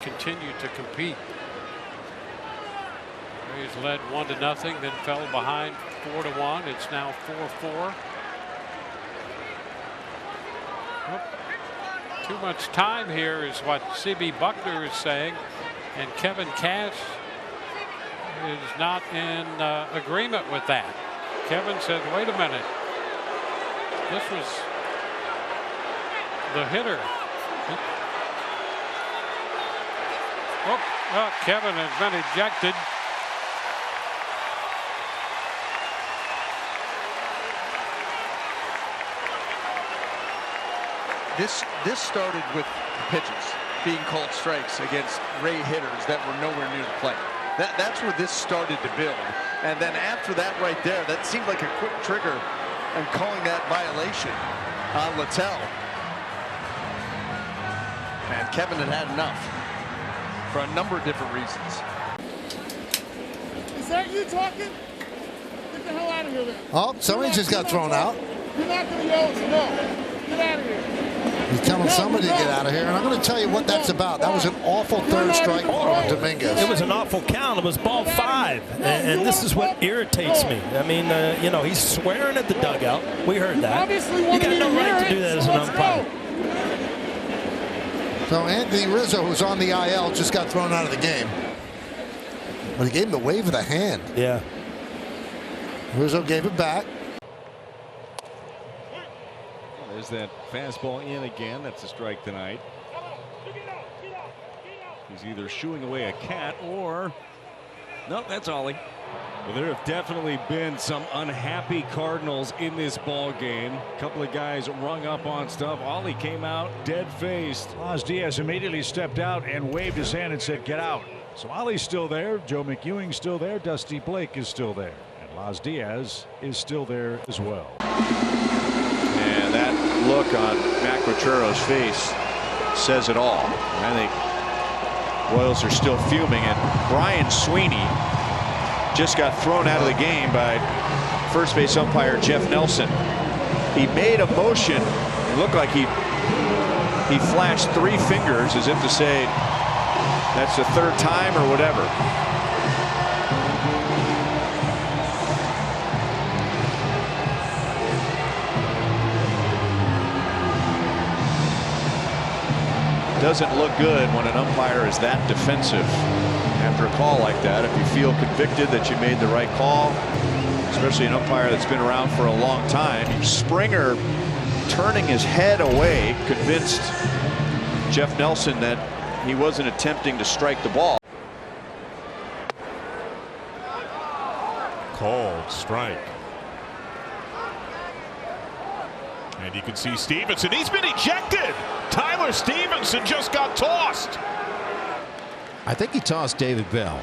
Continue to compete. He's led 1-0, then fell behind 4-1. It's now 4-4. Too much time here is what C.B. Buckner is saying, and Kevin Cash is not in agreement with that. Kevin said, wait a minute, this was the hitter. Well, Kevin has been ejected. This started with pitches being called strikes against Ray hitters that were nowhere near the plate. That's where this started to build. And then after that right there, that seemed like a quick trigger and calling that violation on Littell. And Kevin had enough for a number of different reasons. Is that you talking? Get the hell out of here then. Oh, somebody just got thrown out. You're not going to yell us no. Get out of here. He's telling somebody to get out of here, and I'm going to tell you what that's about. That was an awful third strike on Dominguez. It was an awful count. It was ball 5, and this is what irritates me. I mean, you know, he's swearing at the dugout. We heard that. You got no right to do that as an umpire. So Anthony Rizzo, who's on the IL, just got thrown out of the game. But he gave him the wave of the hand. Yeah. Rizzo gave it back. There's that fastball in again. That's a strike tonight. He's either shooing away a cat or no, that's Ollie. Well, there have definitely been some unhappy Cardinals in this ball game. A couple of guys rung up on stuff. Ollie came out dead-faced. Las Diaz immediately stepped out and waved his hand and said, "Get out." So Ollie's still there. Joe McEwing's still there. Dusty Blake is still there. And Las Diaz is still there as well. And that look on Mac Roturo's face says it all. I think Royals are still fuming, and Brian Sweeney just got thrown out of the game by first base umpire Jeff Nelson. He made a motion. It looked like he flashed 3 fingers as if to say that's the 3rd time or whatever. Doesn't look good when an umpire is that defensive after a call like that. If you feel convicted that you made the right call, especially an umpire that's been around for a long time. Springer turning his head away convinced Jeff Nelson that he wasn't attempting to strike the ball. Called strike. And you can see Stevenson. He's been ejected. Tyler Stevenson just got tossed. I think he tossed David Bell.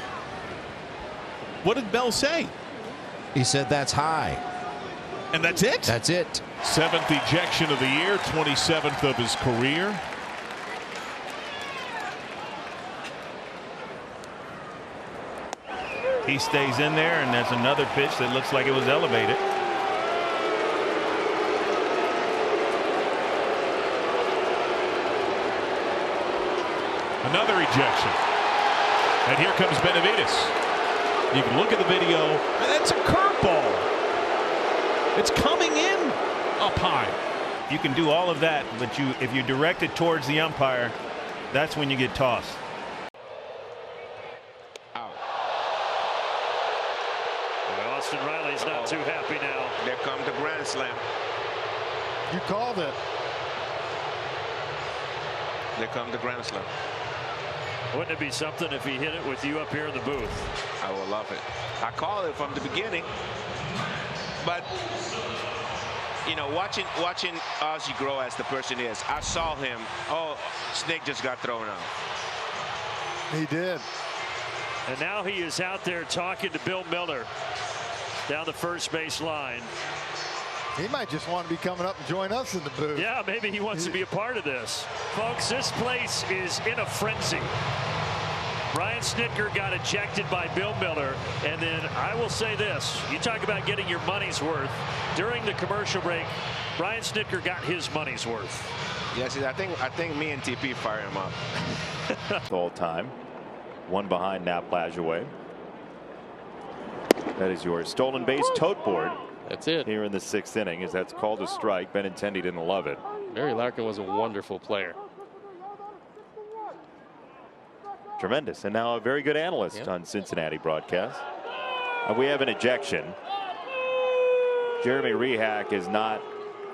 What did Bell say? He said that's high. And that's it? That's it. 7th ejection of the year, 27th of his career. He stays in there, and there's another pitch that looks like it was elevated. Another ejection. And here comes Benavides. You can look at the video, and that's a curveball. It's coming in up high. You can do all of that, but if you direct it towards the umpire, that's when you get tossed. Well, Austin Riley's not too happy now. There comes the grand slam. You called it. There comes the grand slam. Wouldn't it be something if he hit it with you up here in the booth? I will love it. I called it from the beginning, but you know, watching Ozzie grow as the person he is, I saw him. Oh, Snake just got thrown out. He did. And now he is out there talking to Bill Miller down the first base line. He might just want to be coming up and join us in the booth. Yeah, maybe he wants to be a part of this. Folks, this place is in a frenzy. Brian Snitker got ejected by Bill Miller, and then I will say this. You talk about getting your money's worth. During the commercial break, Brian Snitker got his money's worth. Yes, I think me and TP fire him up. All time. One behind now, Plageway. That is your stolen base tote board. That's it. Here in the 6th inning, as that's called a strike. Benintendi didn't love it. Barry Larkin was a wonderful player. Tremendous. And now a very good analyst on Cincinnati broadcast. And we have an ejection. Jeremy Rehak is not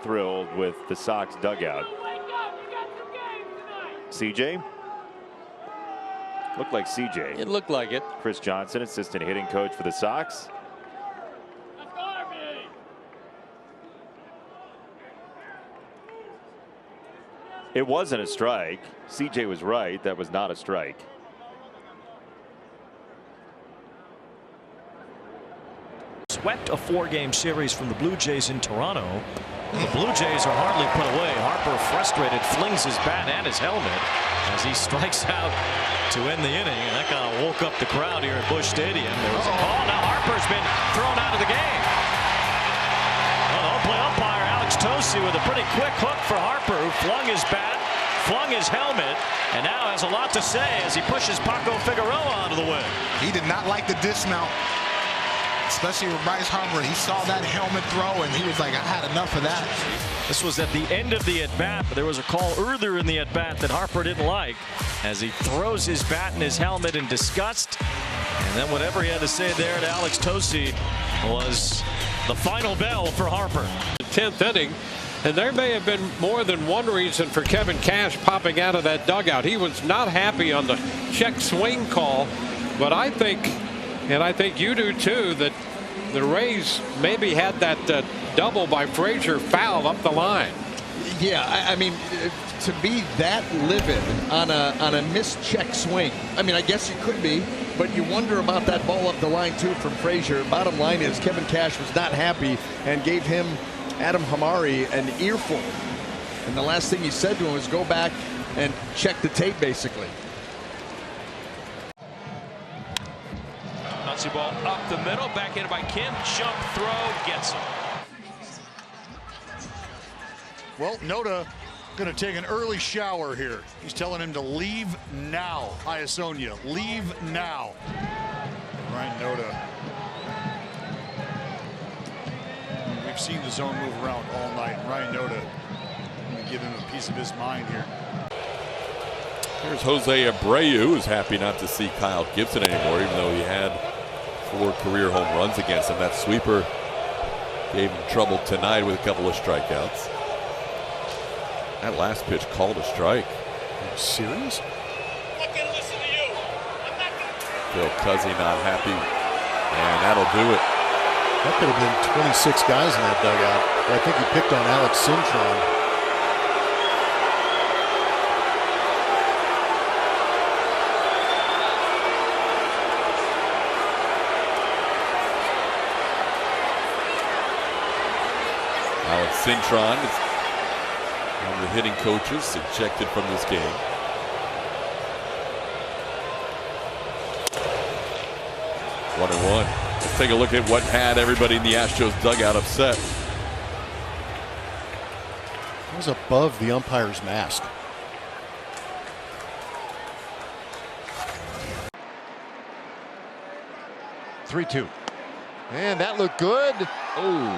thrilled with the Sox dugout. CJ? Looked like CJ. It looked like it. Chris Johnson, assistant hitting coach for the Sox. It wasn't a strike. CJ was right. That was not a strike. Swept a 4-game series from the Blue Jays in Toronto. The Blue Jays are hardly put away. Harper, frustrated, flings his bat and his helmet as he strikes out to end the inning, and that kind of woke up the crowd here at Busch Stadium. There was a call. Now Harper's been thrown out of the game. Play umpire Alex Tosi with a pretty quick hook for Harper, who flung his bat, flung his helmet, and now has a lot to say as he pushes Paco Figueroa out of the way. He did not like the dismount, especially with Bryce Harper. He saw that helmet throw and he was like, I had enough of that. This was at the end of the at-bat, but there was a call earlier in the at-bat that Harper didn't like as he throws his bat and his helmet in disgust. And then whatever he had to say there to Alex Tosi was the final bell for Harper. 10th inning, and there may have been more than one reason for Kevin Cash popping out of that dugout. He was not happy on the check swing call, but I think, and I think you do too, that the Rays maybe had that double by Frazier foul up the line. Yeah, I mean, to be that livid on a missed check swing, I mean, I guess you could be, but you wonder about that ball up the line too from Frazier. Bottom line is Kevin Cash was not happy and gave him, Adam Hamari, an earful. And the last thing he said to him was go back and check the tape, basically. Bouncy ball up the middle, backhanded by Kim. Jump throw, gets him. Well, Noda going to take an early shower here. He's telling him to leave now. Iasonia, leave now. Ryan Noda. We've seen the zone move around all night. Ryan Noda going to give him a piece of his mind here. Here's Jose Abreu, who's happy not to see Kyle Gibson anymore, even though he had 4 career home runs against him. That sweeper gave him trouble tonight with a couple of strikeouts. That last pitch called a strike. Are you serious? Phil Cuzzy not happy, and that'll do it. That could have been 26 guys in that dugout, but I think he picked on Alex Cintron. Alex Cintron is one of the hitting coaches ejected from this game. One and one. Let's take a look at what had everybody in the Astros dugout upset. It was above the umpire's mask. (3-2). And that looked good. Oh,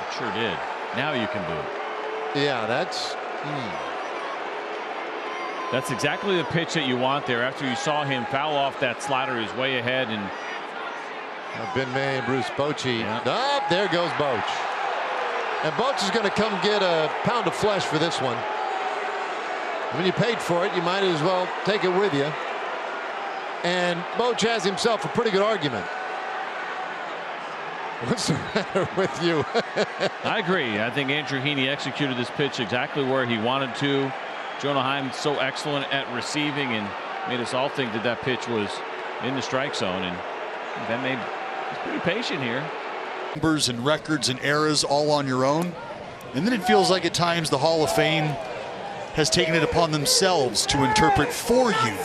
it sure did. Now you can boo. Yeah, that's That's exactly the pitch that you want there after you saw him foul off that slider. He's way ahead, and Ben May and Bruce Bochy. Oh, there goes Boch. And Boch is going to come get a pound of flesh for this one. When you paid for it, you might as well take it with you. And Boch has himself a pretty good argument. What's the matter with you? I agree. I think Andrew Heaney executed this pitch exactly where he wanted to. Jonah Heim so excellent at receiving and made us all think that that pitch was in the strike zone, and Ben May is pretty patient here. Numbers and records and eras all on your own, and then it feels like at times the Hall of Fame has taken it upon themselves to interpret for you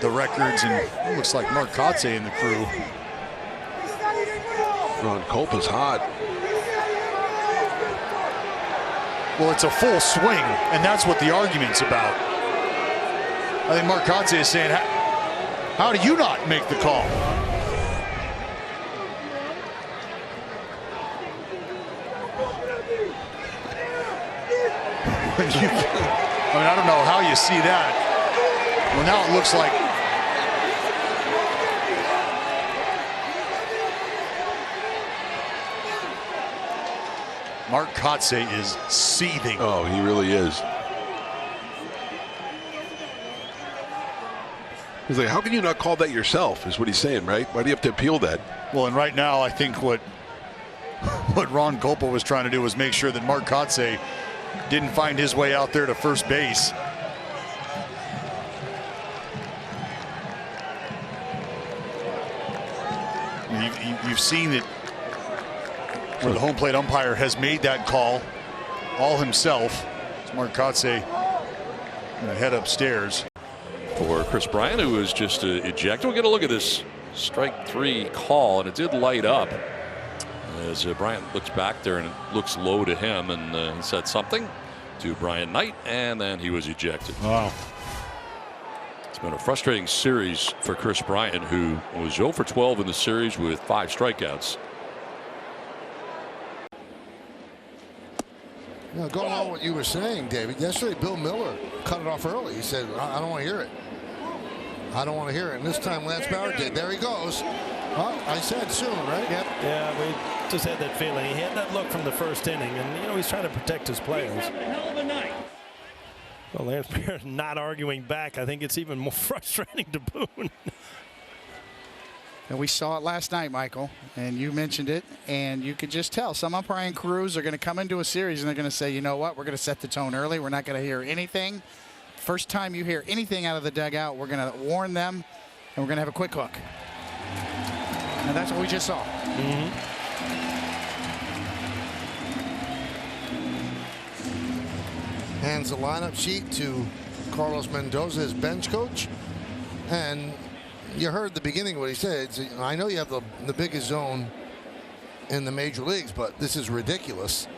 the records, and it looks like Mark Kotze and the crew. Ron Culp is hot. Well, it's a full swing, and that's what the argument's about. I think Mark Kotze is saying, how do you not make the call? I mean, I don't know how you see that. Well, now it looks like Mark Kotze is seething. Oh, he really is. He's like, how can you not call that yourself, is what he's saying, right? Why do you have to appeal that? Well, and right now, I think what Ron Golpa was trying to do was make sure that Mark Kotze didn't find his way out there to first base. You've seen it where the home plate umpire has made that call all himself. It's Mark Kotze gonna head upstairs. For Chris Bryant, who was just ejected. We'll get a look at this strike 3 call, and it did light up as Bryant looks back there, and it looks low to him, and he said something to Brian Knight, and then he was ejected. Wow. It's been a frustrating series for Chris Bryant, who was 0 for 12 in the series with 5 strikeouts. You know, going on what you were saying, David, yesterday Bill Miller cut it off early. He said, I don't want to hear it. I don't want to hear it. And this time Lance Bauer did. There he goes. Well, I said soon, right? Yep. Yeah, we just had that feeling. He had that look from the first inning, and, you know, he's trying to protect his players. Well, Lance Bauer not arguing back. I think it's even more frustrating to Boone. And we saw it last night, Michael, and you mentioned it, and you could just tell some umpiring crews are going to come into a series and they're going to say, you know what, we're going to set the tone early. We're not going to hear anything. First time you hear anything out of the dugout, we're going to warn them, and we're going to have a quick hook. And that's what we just saw. Hands the lineup sheet to Carlos Mendoza, his bench coach, and you heard the beginning of what he said. I know you have the biggest zone in the major leagues, but this is ridiculous.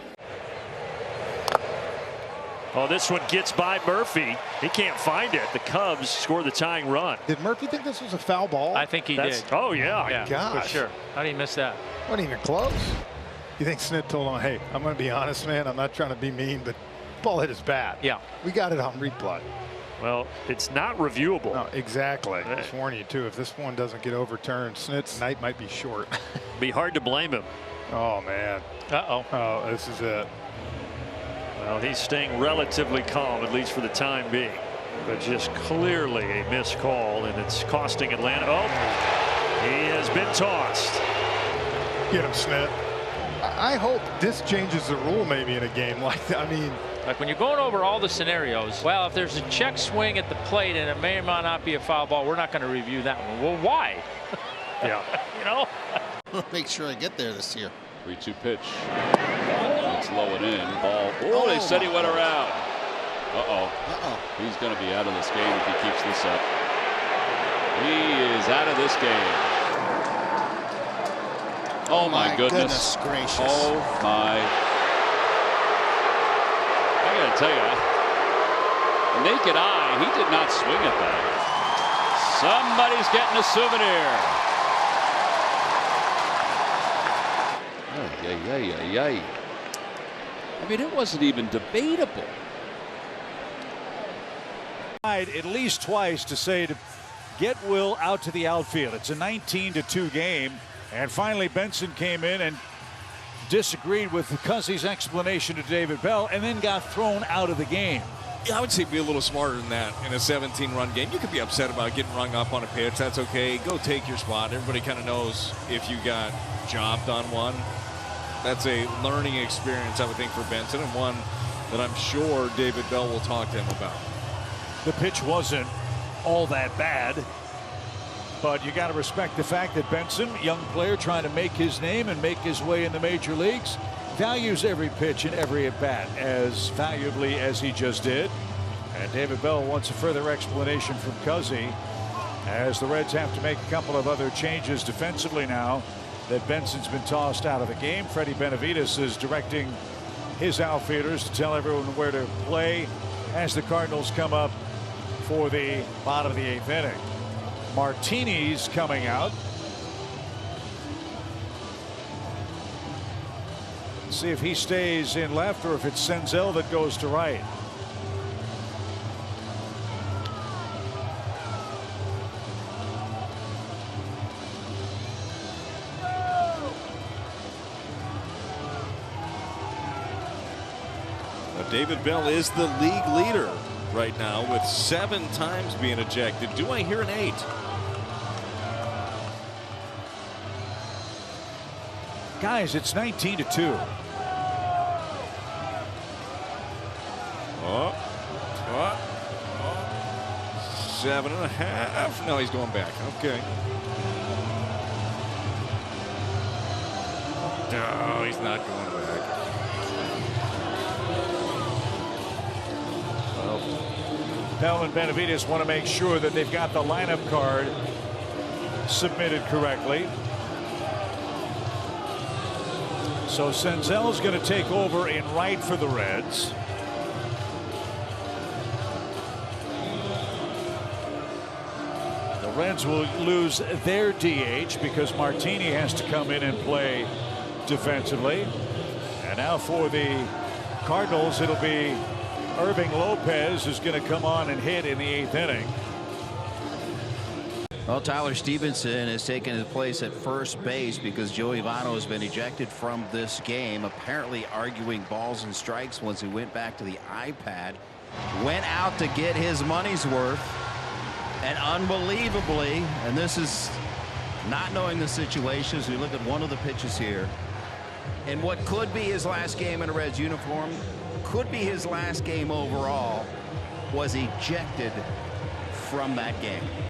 Oh, this one gets by Murphy. He can't find it. The Cubs score the tying run. Did Murphy think this was a foul ball? I think he did. Oh, yeah. My gosh. For sure. How do you miss that? Wasn't even close. You think Snit told him, hey, I'm going to be honest, man. I'm not trying to be mean, but ball hit his bat. Yeah. We got it on replay. Well, it's not reviewable. No, exactly. Just warning you, too. If this one doesn't get overturned, Snit's night might be short. Be hard to blame him. Oh, man. Uh-oh. Oh, this is it. Well, he's staying relatively calm, at least for the time being. But just clearly a missed call, and it's costing Atlanta. Oh, he has been tossed. Get him, Snit. I hope this changes the rule maybe in a game like that. I mean, like when you're going over all the scenarios, well, if there's a check swing at the plate and it may or may not be a foul ball, we're not going to review that one. Well, why? Yeah. You know? Make sure I get there this year. 3-2 pitch. It's low and in. Ball. Oh, they said he went around. He's going to be out of this game if he keeps this up. He is out of this game. Oh, my goodness. Gracious. Oh, my. I got to tell you, the naked eye, he did not swing at that. Somebody's getting a souvenir. I mean, it wasn't even debatable. At least twice to say to get Will out to the outfield. It's a 19-2 game, and finally Benson came in and disagreed with Cuzzy's explanation to David Bell, and then got thrown out of the game. Yeah, I would say be a little smarter than that in a 17-run game. You could be upset about getting rung up on a pitch. That's okay. Go take your spot. Everybody kind of knows if you got jobbed on one. That's a learning experience, I would think, for Benson, and one that I'm sure David Bell will talk to him about. The pitch wasn't all that bad, but you got to respect the fact that Benson, young player trying to make his name and make his way in the major leagues, values every pitch and every at-bat as valuably as he just did. And David Bell wants a further explanation from Cuzzy as the Reds have to make a couple of other changes defensively now that Benson's been tossed out of the game. Freddie Benavides is directing his outfielders to tell everyone where to play as the Cardinals come up for the bottom of the 8th inning. Martini's coming out. See if he stays in left or if it's Senzel that goes to right. David Bell is the league leader right now with 7 times being ejected. Do I hear an 8? Guys, it's 19-2. Oh. 7.5. No, he's going back. Okay. No, he's not going back. Bell and Benavides want to make sure that they've got the lineup card submitted correctly. So Senzel's going to take over in right for the Reds. The Reds will lose their DH because Martini has to come in and play defensively. And now for the Cardinals, it'll be Irving Lopez is going to come on and hit in the 8th inning. Well, Tyler Stevenson has taken his place at first base because Joey Votto has been ejected from this game, apparently arguing balls and strikes once he went back to the iPad. Went out to get his money's worth, and unbelievably, and this is not knowing the situation as we look at one of the pitches here, in what could be his last game in a Reds uniform, could be his last game overall, was ejected from that game.